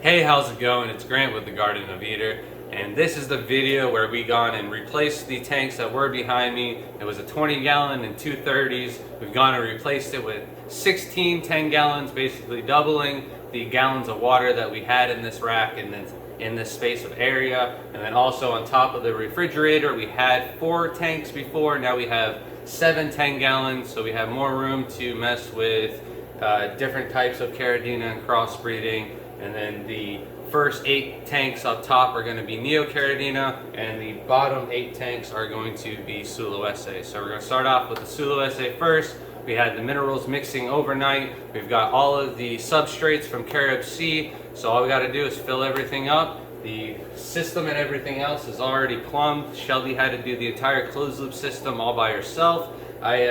Hey, how's it going? It's Grant with the Garden of Eder, and this is the video where we gone and replaced the tanks that were behind me. It was a 20 gallon and 2 30s. We've gone and replaced it with 16 10 gallons, basically doubling the gallons of water that we had in this rack and then in this space of area. And then also on top of the refrigerator, we had 4 tanks before. Now we have 7 10 gallons, so we have more room to mess with different types of Caridina and crossbreeding. And then the first 8 tanks up top are going to be Neocaridina, and the bottom 8 tanks are going to be Sulawesi. So we're going to start off with the Sulawesi first. We had the minerals mixing overnight. We've got all of the substrates from Carib Sea. So all we got to do is fill everything up. The system and everything else is already plumbed. Shelby had to do the entire closed loop system all by herself. I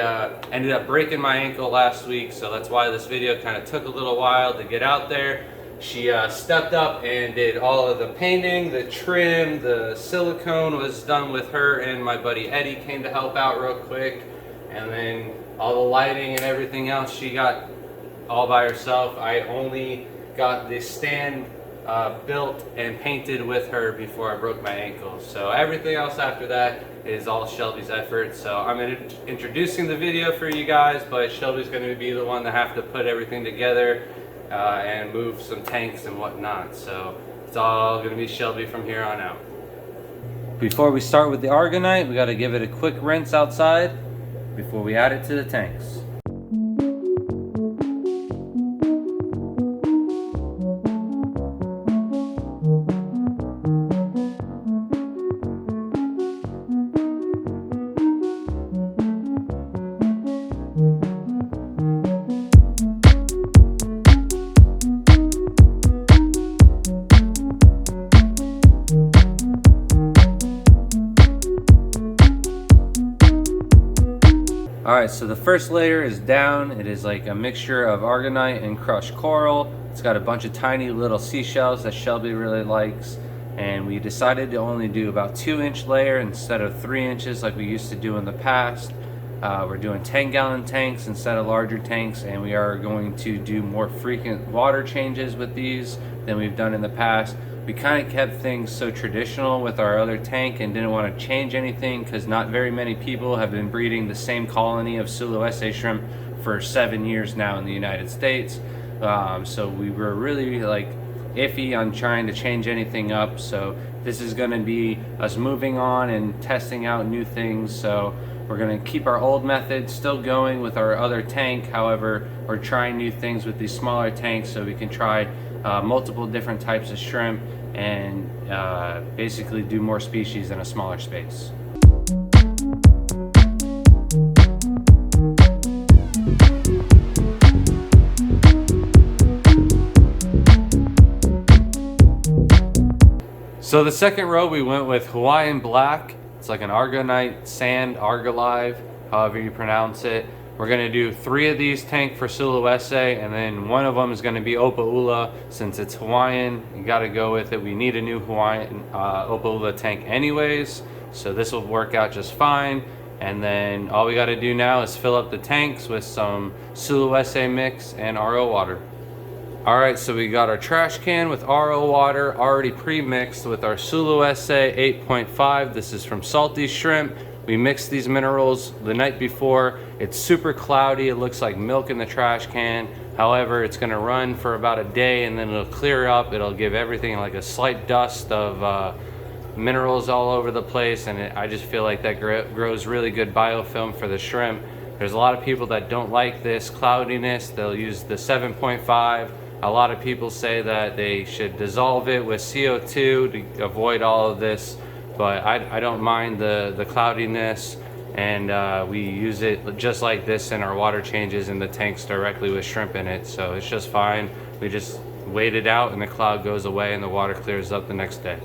ended up breaking my ankle last week, so that's why this video kind of took a little while to get out there. She stepped up and did all of the painting, the trim, the silicone was done with her, and my buddy Eddie came to help out real quick. And then all the lighting and everything else she got all by herself. I only got the stand built and painted with her before I broke my ankle. So everything else after that is all Shelby's effort. So I'm introducing the video for you guys, but Shelby's going to be the one to have to put everything together and move some tanks and whatnot. So it's all going to be Shelby from here on out. Before we start with the Argonite, we got to give it a quick rinse outside before we add it to the tanks. Alright, so the first layer is down. It is like a mixture of Argonite and crushed coral. It's got a bunch of tiny little seashells that Shelby really likes. And we decided to only do about 2-inch layer instead of 3 inches like we used to do in the past. We're doing 10-gallon tanks instead of larger tanks, and we are going to do more frequent water changes with these than we've done in the past. We kind of kept things so traditional with our other tank and didn't want to change anything because not very many people have been breeding the same colony of Sulawesi shrimp for 7 years now in the United States. So we were really like iffy on trying to change anything up. So this is going to be us moving on and testing out new things. So we're going to keep our old method still going with our other tank. However, we're trying new things with these smaller tanks so we can try multiple different types of shrimp and basically do more species in a smaller space. So the second row we went with Hawaiian black. It's like an Argonite sand, Argolive, however you pronounce it. We're going to do 3 of these tanks for Sulawesi, and then one of them is going to be Opae Ula. Since it's Hawaiian, you got to go with it. We need a new Hawaiian Opae Ula tank anyways, so this will work out just fine. And then all we got to do now is fill up the tanks with some Sulawesi mix and RO water. Alright, so we got our trash can with RO water already pre-mixed with our Sulawesi 8.5. This is from Salty Shrimp. We mixed these minerals the night before. It's super cloudy. It looks like milk in the trash can. However, it's going to run for about a day and then it'll clear up. It'll give everything like a slight dust of minerals all over the place. And I just feel like that grows really good biofilm for the shrimp. There's a lot of people that don't like this cloudiness. They'll use the 7.5. A lot of people say that they should dissolve it with CO2 to avoid all of this. But I don't mind the cloudiness, and we use it just like this in our water changes in the tanks directly with shrimp in it, so it's just fine. We just wait it out and the cloud goes away and the water clears up the next day.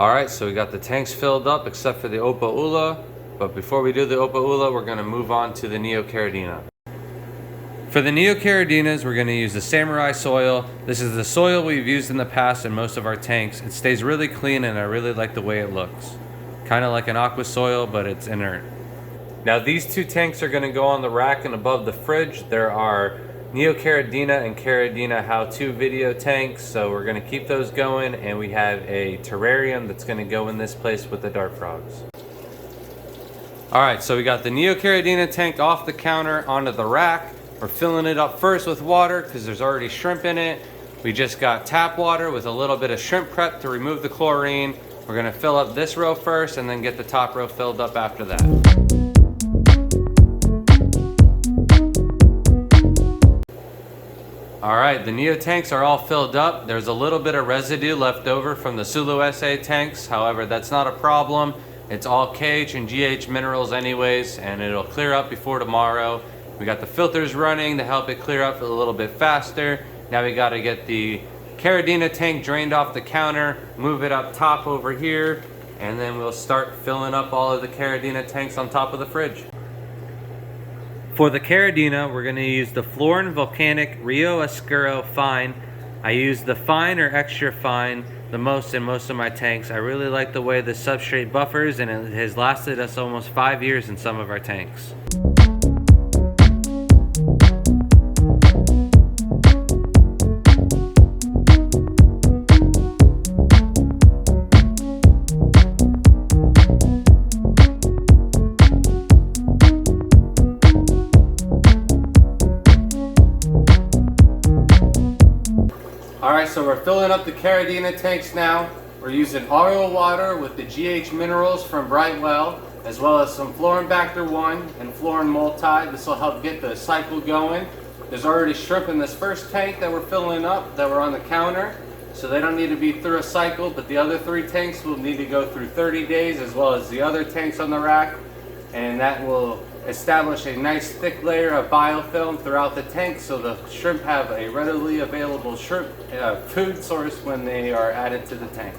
Alright, so we got the tanks filled up except for the Opae Ula, but before we do the Opae Ula, we're going to move on to the Neocaridina. For the Neocaridinas, we're going to use the Samurai soil. This is the soil we've used in the past in most of our tanks. It stays really clean and I really like the way it looks. Kind of like an aqua soil, but it's inert. Now these 2 tanks are going to go on the rack and above the fridge. There are Neocaridina and Caridina how-to video tanks, so we're going to keep those going, and we have a terrarium that's going to go in this place with the dart frogs. Alright, so we got the Neocaridina tank off the counter onto the rack. We're filling it up first with water because there's already shrimp in it. We just got tap water with a little bit of shrimp prep to remove the chlorine. We're going to fill up this row first and then get the top row filled up after that. Alright, the Neo tanks are all filled up. There's a little bit of residue left over from the Sulawesi tanks. However, that's not a problem. It's all KH and GH minerals anyways, and it'll clear up before tomorrow. We got the filters running to help it clear up a little bit faster. Now we got to get the Caridina tank drained off the counter, move it up top over here, and then we'll start filling up all of the Caridina tanks on top of the fridge. For the Caridina, we're going to use the Florin Volcanic Rio Oscuro Fine. I use the fine or extra fine the most in most of my tanks. I really like the way the substrate buffers, and it has lasted us almost 5 years in some of our tanks. Alright, so we're filling up the Caridina tanks now. We're using RO water with the GH minerals from Brightwell, as well as some Florinbacter 1 and Florin Multi. This will help get the cycle going. There's already shrimp in this first tank that we're filling up that were on the counter, so they don't need to be through a cycle, but the other 3 tanks will need to go through 30 days, as well as the other tanks on the rack, and that will establish a nice thick layer of biofilm throughout the tank so the shrimp have a readily available shrimp food source when they are added to the tank.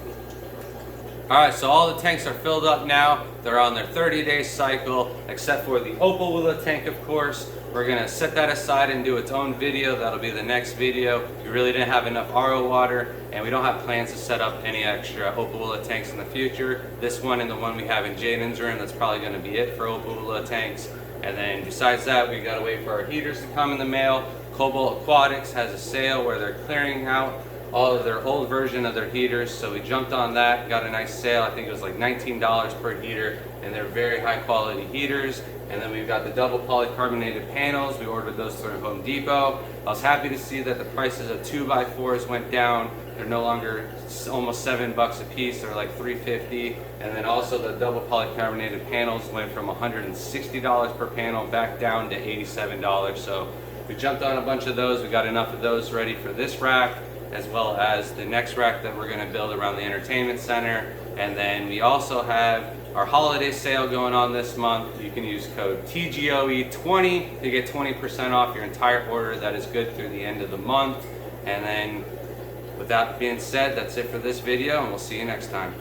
Alright, so all the tanks are filled up now. They're on their 30-day cycle, except for the Opae Ula tank, of course. We're going to set that aside and do its own video. That'll be the next video. We really didn't have enough RO water, and we don't have plans to set up any extra Opae Ula tanks in the future. This one and the one we have in Jaden's room, that's probably going to be it for Opae Ula tanks. And then besides that, we got to wait for our heaters to come in the mail. Cobalt Aquatics has a sale where they're clearing out all of their old version of their heaters, so we jumped on that, got a nice sale. I think it was like $19 per heater, and they're very high quality heaters. And then we've got the double polycarbonated panels. We ordered those through Home Depot. I was happy to see that the prices of 2x4s went down. They're no longer almost $7 a piece. They're like $3.50. And then also the double polycarbonated panels went from $160 per panel back down to $87. So we jumped on a bunch of those. We got enough of those ready for this rack, as well as the next rack that we're going to build around the entertainment center. And then we also have our holiday sale going on this month. You can use code TGOE20 to get 20% off your entire order. That is good through the end of the month. And then with that being said, that's it for this video, and we'll see you next time.